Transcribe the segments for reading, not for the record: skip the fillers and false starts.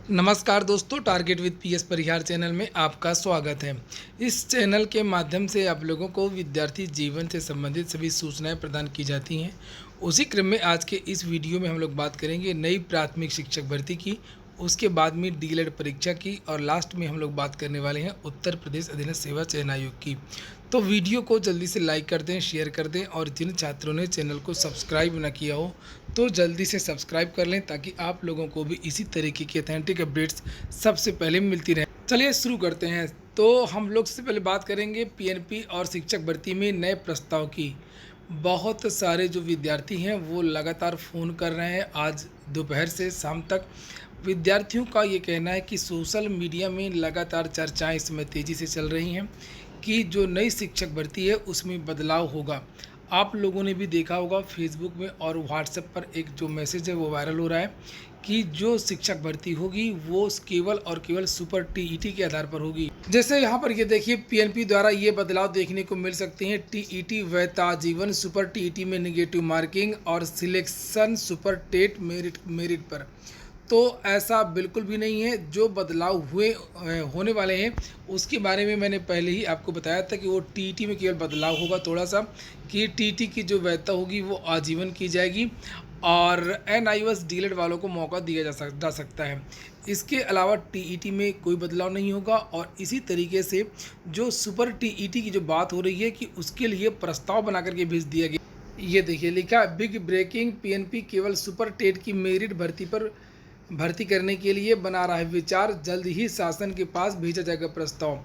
नमस्कार दोस्तों, target with PS Parihar channel में आपका स्वागत है। इस चैनल के माध्यम से आप लोगों को विद्यार्थी जीवन से संबंधित सभी सूचनाएं प्रदान की जाती हैं। उसी क्रम में आज के इस वीडियो में हम लोग बात करेंगे नई प्राथमिक शिक्षक भर्ती की, उसके बाद में डीएलएड परीक्षा की और लास्ट में हम लोग बात करने वाले हैं उत्तर प्रदेश अधीनस्थ सेवा चयन आयोग की। तो वीडियो को जल्दी से लाइक कर दें, शेयर कर दें और जिन छात्रों ने चैनल को सब्सक्राइब ना किया हो तो जल्दी से सब्सक्राइब कर लें ताकि आप लोगों को भी इसी तरीके की ऑथेंटिक अपडेट्स सबसे पहले मिलती रहें। चलिए शुरू करते हैं। तो हम लोग सबसे पहले बात करेंगे पीएनपी और शिक्षक भर्ती में नए प्रस्ताव की। बहुत सारे जो विद्यार्थी हैं वो लगातार फ़ोन कर रहे हैं। आज दोपहर से शाम तक विद्यार्थियों का ये कहना है कि सोशल मीडिया में लगातार चर्चाएं इस समय तेज़ी से चल रही हैं कि जो नई शिक्षक भर्ती है उसमें बदलाव होगा। आप लोगों ने भी देखा होगा फेसबुक में और व्हाट्सएप पर एक जो मैसेज है वो वायरल हो रहा है कि जो शिक्षक भर्ती होगी वो केवल और केवल सुपर टीईटी के आधार पर होगी। जैसे यहाँ पर ये देखिए पीएनपी द्वारा ये बदलाव देखने को मिल सकते हैं। टीईटी वैधता जीवन, सुपर टीईटी में नेगेटिव मार्किंग और सिलेक्शन सुपर टेट मेरिट पर। तो ऐसा बिल्कुल भी नहीं है। जो बदलाव होने वाले हैं उसके बारे में मैंने पहले ही आपको बताया था कि वो टीईटी में केवल बदलाव होगा थोड़ा सा, कि टीईटी की जो वैधता होगी वो आजीवन की जाएगी और एनआईओएस डीएलएड वालों को मौका दिया जा सकता है। इसके अलावा टीईटी में कोई बदलाव नहीं होगा और इसी तरीके से जो सुपर टीईटी की जो बात हो रही है कि उसके लिए प्रस्ताव बना करके भेज दिया गया। ये देखिए लिखा, बिग ब्रेकिंग, पीएनपी केवल सुपर टेट की मेरिट भर्ती करने के लिए बना रहा है विचार, जल्द ही शासन के पास भेजा जाएगा प्रस्ताव।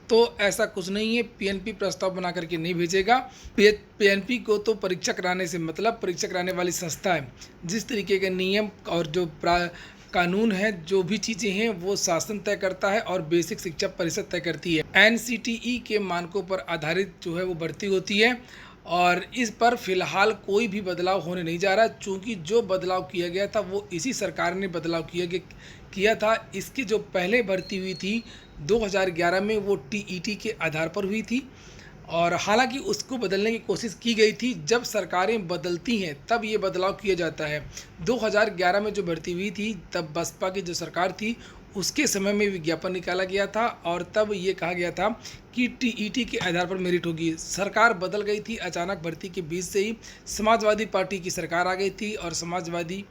तो ऐसा कुछ नहीं है, पीएनपी प्रस्ताव बना करके नहीं भेजेगा। पीएनपी को तो परीक्षा कराने से मतलब, परीक्षा कराने वाली संस्था है। जिस तरीके के नियम और जो कानून है, जो भी चीज़ें हैं वो शासन तय करता है और बेसिक शिक्षा परिषद तय करती है। एनसीटीई के मानकों पर आधारित जो है वो भर्ती होती है और इस पर फिलहाल कोई भी बदलाव होने नहीं जा रहा, चूँकि जो बदलाव किया गया था वो इसी सरकार ने बदलाव किया था। इसकी जो पहले भर्ती हुई थी 2011 में वो टीईटी के आधार पर हुई थी और हालांकि उसको बदलने की कोशिश की गई थी। जब सरकारें बदलती हैं तब ये बदलाव किया जाता है। 2011 में जो भर्ती हुई थी तब बसपा की जो सरकार थी उसके समय में विज्ञापन निकाला गया था और तब ये कहा गया था कि टीईटी के आधार पर मेरिट होगी। सरकार बदल गई थी अचानक, भर्ती के बीच से ही समाजवादी पार्टी की सरकार आ गई थी और समाजवादी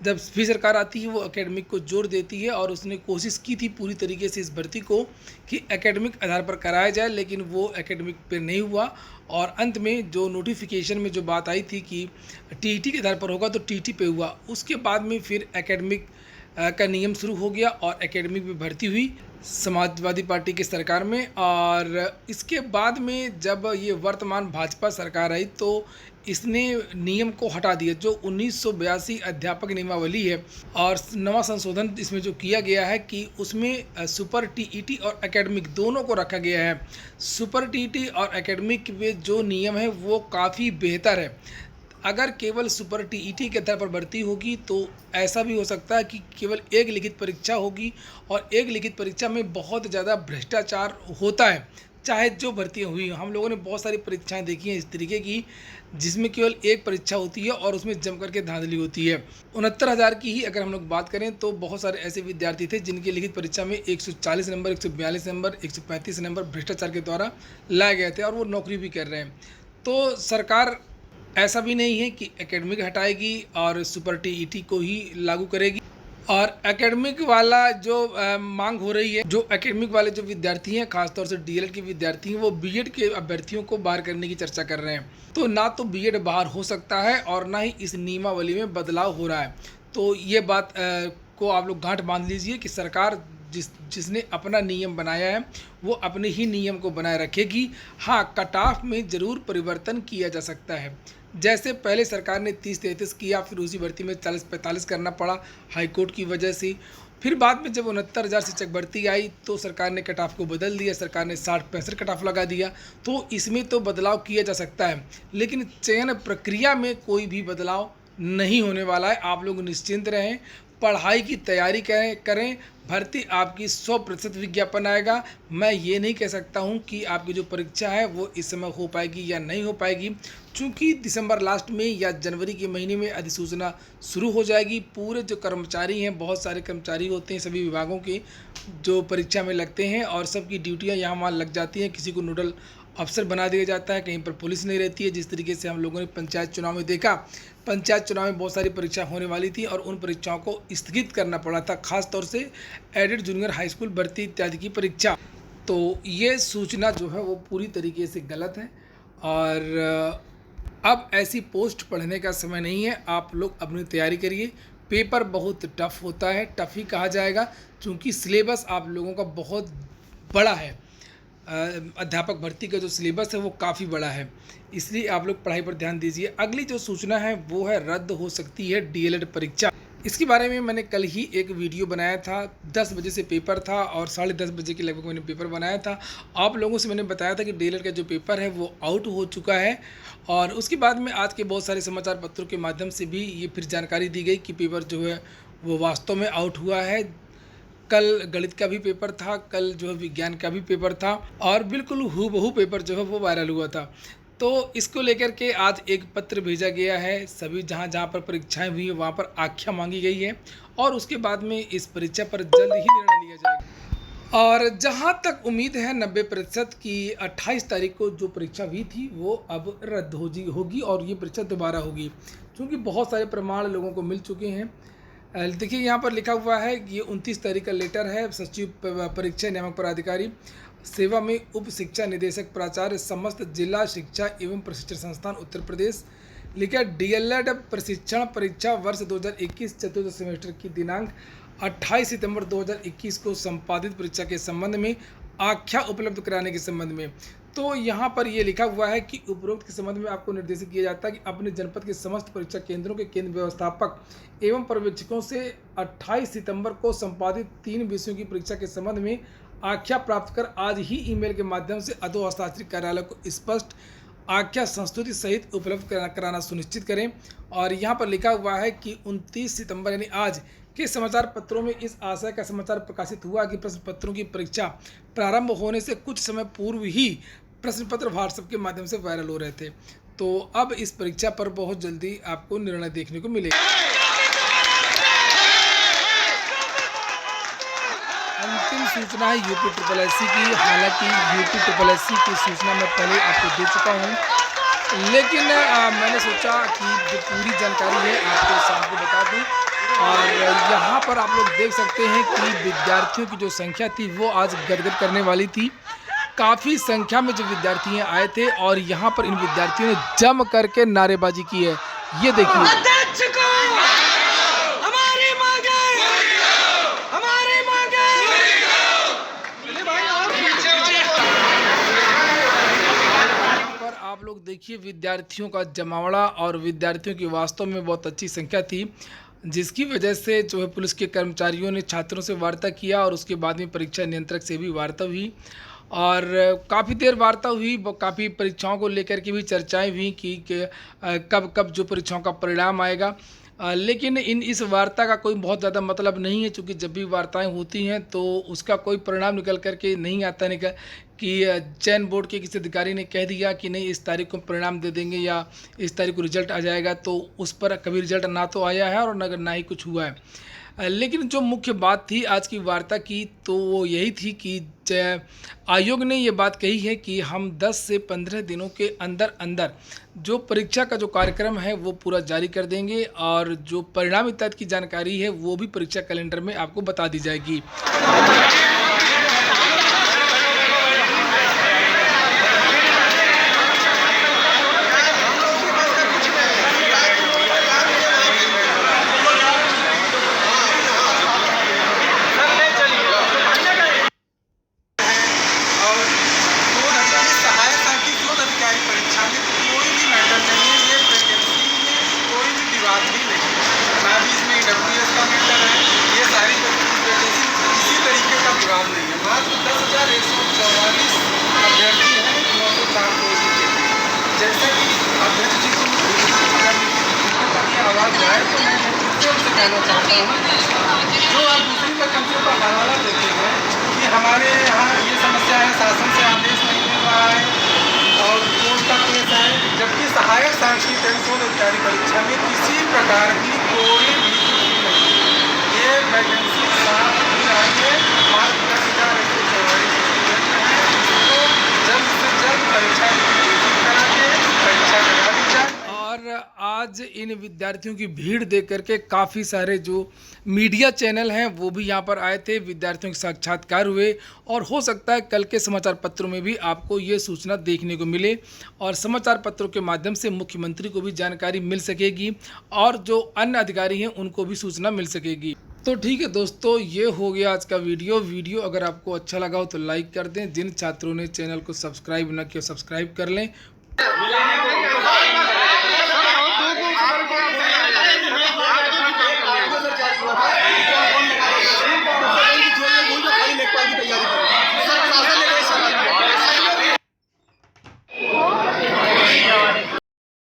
जब भी सरकार आती है वो एकेडमिक को जोर देती है और उसने कोशिश की थी पूरी तरीके से इस भर्ती को कि एकेडमिक आधार पर कराया जाए, लेकिन वो एकेडमिक पे नहीं हुआ और अंत में जो नोटिफिकेशन में जो बात आई थी कि टीईटी के आधार पर होगा तो टीईटी पे हुआ। उसके बाद में फिर एकेडमिक का नियम शुरू हो गया और एकेडमिक में भर्ती हुई समाजवादी पार्टी की सरकार में। और इसके बाद में जब ये वर्तमान भाजपा सरकार आई तो इसने नियम को हटा दिया। जो 1982 अध्यापक नियमावली है और नवा संशोधन इसमें जो किया गया है कि उसमें सुपर टीईटी और एकेडमिक दोनों को रखा गया है। सुपर टीईटी और एकेडमिक में जो नियम है वो काफ़ी बेहतर है। अगर केवल सुपर टीईटी के आधार पर भर्ती होगी तो ऐसा भी हो सकता है कि केवल एक लिखित परीक्षा होगी और एक लिखित परीक्षा में बहुत ज़्यादा भ्रष्टाचार होता है। चाहे जो भर्तियाँ हुई, हम लोगों ने बहुत सारी परीक्षाएं देखी हैं इस तरीके की जिसमें केवल एक परीक्षा होती है और उसमें जम करके धांधली होती है। 69,000 की ही अगर हम लोग बात करें तो बहुत सारे ऐसे विद्यार्थी थे जिनकी लिखित परीक्षा में 140 नंबर, 142 नंबर, 135 नंबर भ्रष्टाचार के द्वारा लाए गए थे और वो नौकरी भी कर रहे हैं। तो सरकार ऐसा भी नहीं है कि एकेडमिक हटाएगी और सुपर टीईटी को ही लागू करेगी। और एकेडमिक वाला जो मांग हो रही है, जो एकेडमिक वाले जो विद्यार्थी हैं खासतौर से डीएलएड के विद्यार्थी हैं वो बीएड के अभ्यर्थियों को बाहर करने की चर्चा कर रहे हैं। तो ना तो बीएड बाहर हो सकता है और ना ही इस नियमावली में बदलाव हो रहा है। तो ये बात को आप लोग गांठ बांध लीजिए कि सरकार जिसने अपना नियम बनाया है वो अपने ही नियम को बनाए रखेगी। हाँ, कट ऑफ में ज़रूर परिवर्तन किया जा सकता है। जैसे पहले सरकार ने 30-33 किया, फिर उसी भर्ती में 40-45 करना पड़ा हाईकोर्ट की वजह से। फिर बाद में जब 69,000 शिक्षक भर्ती आई तो सरकार ने कट ऑफ को बदल दिया, सरकार ने 60-65 कट ऑफ लगा दिया। तो इसमें तो बदलाव किया जा सकता है, लेकिन चयन प्रक्रिया में कोई भी बदलाव नहीं होने वाला है। आप लोग निश्चिंत रहें, पढ़ाई की तैयारी करें। भर्ती आपकी 100% विज्ञापन आएगा। मैं ये नहीं कह सकता हूँ कि आपकी जो परीक्षा है वो इस समय हो पाएगी या नहीं हो पाएगी, चूँकि दिसंबर लास्ट में या जनवरी के महीने में अधिसूचना शुरू हो जाएगी। पूरे जो कर्मचारी हैं, बहुत सारे कर्मचारी होते हैं सभी विभागों के, जो परीक्षा में लगते हैं और सबकी ड्यूटियाँ यहाँ वहाँ लग जाती हैं। किसी को नोडल अफसर बना दिया जाता है, कहीं पर पुलिस नहीं रहती है। जिस तरीके से हम लोगों ने पंचायत चुनाव में देखा, पंचायत चुनाव में बहुत सारी परीक्षा होने वाली थी और उन परीक्षाओं को स्थगित करना पड़ा था, खास तौर से एडेड जूनियर हाई स्कूल भर्ती इत्यादि की परीक्षा। तो ये सूचना जो है वो पूरी तरीके से गलत है और अब ऐसी पोस्ट पढ़ने का समय नहीं है। आप लोग अपनी तैयारी करिए। पेपर बहुत टफ होता है, टफ ही कहा जाएगा, क्योंकि सिलेबस आप लोगों का बहुत बड़ा है। अध्यापक भर्ती का जो सिलेबस है वो काफ़ी बड़ा है, इसलिए आप लोग पढ़ाई पर ध्यान दीजिए। अगली जो सूचना है वो है रद्द हो सकती है डीएलएड परीक्षा। इसके बारे में मैंने कल ही एक वीडियो बनाया था। 10 बजे से पेपर था और 10:30 बजे के लगभग मैंने पेपर बनाया था। आप लोगों से मैंने बताया था कि डीएलएड का जो पेपर है वो आउट हो चुका है और उसके बाद में आज के बहुत सारे समाचार पत्रों के माध्यम से भी ये फिर जानकारी दी गई कि पेपर जो है वो वास्तव में आउट हुआ है। कल गणित का भी पेपर था, कल जो है विज्ञान का भी पेपर था और बिल्कुल हूबहू पेपर जो है वो वायरल हुआ था। तो इसको लेकर के आज एक पत्र भेजा गया है। सभी जहाँ पर परीक्षाएं हुई हैं वहाँ पर आख्या मांगी गई है और उसके बाद में इस परीक्षा पर जल्द ही निर्णय लिया जाएगा। और जहाँ तक उम्मीद है 90% की 28 तारीख को जो परीक्षा हुई थी वो अब रद्द होगी और ये परीक्षा दोबारा होगी, क्योंकि बहुत सारे प्रमाण लोगों को मिल चुके हैं। देखिए यहाँ पर लिखा हुआ है कि ये 29 तारीख का लेटर है। सचिव परीक्षा नियामक प्राधिकारी सेवा में उप शिक्षा निदेशक प्राचार्य समस्त जिला शिक्षा एवं प्रशिक्षण संस्थान उत्तर प्रदेश लिखा डीएलएड प्रशिक्षण परीक्षा वर्ष 2021 चतुर्थ सेमेस्टर की दिनांक 28 सितंबर 2021 को संपादित परीक्षा के संबंध में आख्या उपलब्ध कराने के संबंध में। तो यहाँ पर ये लिखा हुआ है कि उपरोक्त के संबंध में आपको निर्देशित किया जाता है कि अपने जनपद के समस्त परीक्षा केंद्रों के केंद्र व्यवस्थापक एवं पर्यवेक्षकों से 28 सितंबर को संपादित 3 विषयों की परीक्षा के संबंध में आख्या प्राप्त कर आज ही ईमेल के माध्यम से अधो हस्ताक्षरित कार्यालय को स्पष्ट आख्या संस्तुति सहित उपलब्ध कराना सुनिश्चित करें। और यहाँ पर लिखा हुआ है कि 29 सितंबर यानी आज के समाचार पत्रों में इस आशय का समाचार प्रकाशित हुआ कि प्रश्न पत्रों की परीक्षा प्रारंभ होने से कुछ समय पूर्व ही प्रश्न पत्र व्हाट्सएप के माध्यम से वायरल हो रहे थे। तो अब इस परीक्षा पर बहुत जल्दी आपको निर्णय देखने को मिलेगा। अंतिम सूचना है UP SSC की। हालांकि UP SSC की सूचना मैं पहले आपको दे चुका हूं, लेकिन मैंने सोचा कि जो पूरी जानकारी है आपको शाम को बता दूं। और यहाँ पर आप लोग देख सकते हैं कि विद्यार्थियों की जो संख्या थी वो आज गदगद करने वाली थी। काफ़ी संख्या में जो विद्यार्थी आए थे और यहाँ पर इन विद्यार्थियों ने जम करके नारेबाजी की है। ये देखिए, आप लोग देखिए विद्यार्थियों का जमावड़ा और विद्यार्थियों की वास्तव में बहुत अच्छी संख्या थी, जिसकी वजह से जो है पुलिस के कर्मचारियों ने छात्रों से वार्ता किया और उसके बाद में परीक्षा नियंत्रक से भी वार्ता हुई और काफ़ी देर वार्ता हुई। काफ़ी परीक्षाओं को लेकर के भी चर्चाएं हुई कि कब कब जो परीक्षाओं का परिणाम आएगा। लेकिन इस वार्ता का कोई बहुत ज़्यादा मतलब नहीं है, क्योंकि जब भी वार्ताएं होती हैं तो उसका कोई परिणाम निकल कर के नहीं आता कि चयन बोर्ड के किसी अधिकारी ने कह दिया कि नहीं इस तारीख को परिणाम दे देंगे या इस तारीख को रिजल्ट आ जाएगा, तो उस पर कभी रिजल्ट ना तो आया है और ना ही कुछ हुआ है। लेकिन जो मुख्य बात थी आज की वार्ता की तो वो यही थी कि आयोग ने ये बात कही है कि हम 10 से 15 दिनों के अंदर अंदर जो परीक्षा का जो कार्यक्रम है वो पूरा जारी कर देंगे और जो परिणाम इत्यादि की जानकारी है वो भी परीक्षा कैलेंडर में आपको बता दी जाएगी। जैसे कि अध्यक्ष जी को आवाज़ जाए तो मैं उनसे कहना चाहता हूँ जो आप दूसरी कंपनियों का हवाला देते हैं कि हमारे यहाँ ये समस्या है, शासन से आदेश नहीं मिल रहा है और कोर्ट का केस है, जबकि सहायक सांख्यिकी शोध इत्यादि परीक्षा में किसी प्रकार की कोई भी त्रुटि नहीं। ये वैकेंसी 7 दिन आगे मार्च 10,144 स्टूडेंट हैं, इसको जल्द से जल्द परीक्षा करा के परीक्षा करा दी जाए। और आज इन विद्यार्थियों की भीड़ देख करके काफ़ी सारे जो मीडिया चैनल हैं वो भी यहाँ पर आए थे, विद्यार्थियों के साक्षात्कार हुए और हो सकता है कल के समाचार पत्रों में भी आपको ये सूचना देखने को मिले और समाचार पत्रों के माध्यम से मुख्यमंत्री को भी जानकारी मिल सकेगी और जो अन्य अधिकारी हैं उनको भी सूचना मिल सकेगी। तो ठीक है दोस्तों, ये हो गया आज का वीडियो अगर आपको अच्छा लगा हो तो लाइक कर दें, जिन छात्रों ने चैनल को सब्सक्राइब न किया सब्सक्राइब कर लें।